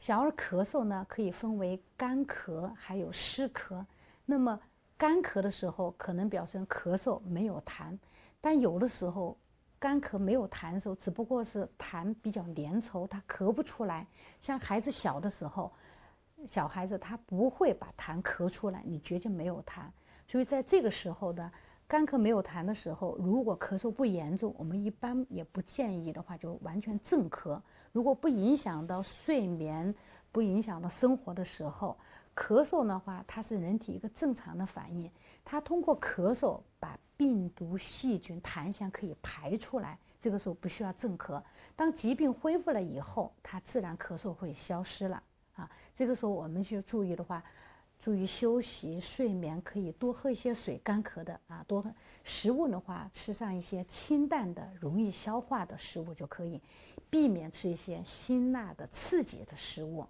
小儿咳嗽呢，可以分为干咳还有湿咳。那么干咳的时候，可能表示咳嗽没有痰，但有的时候干咳没有痰的时候，只不过是痰比较粘稠，它咳不出来。像孩子小的时候，小孩子他不会把痰咳出来，你觉得没有痰。所以在这个时候呢，干咳没有痰的时候，如果咳嗽不严重，我们一般也不建议的话就完全正咳。如果不影响到睡眠，不影响到生活的时候，咳嗽的话，它是人体一个正常的反应，它通过咳嗽把病毒、细菌、痰涎可以排出来，这个时候不需要正咳。当疾病恢复了以后，它自然咳嗽会消失了啊。这个时候我们去注意的话，注意休息、睡眠，可以多喝一些水，干咳的啊，多喝食物的话，吃上一些清淡的、容易消化的食物就可以，避免吃一些辛辣的、刺激的食物。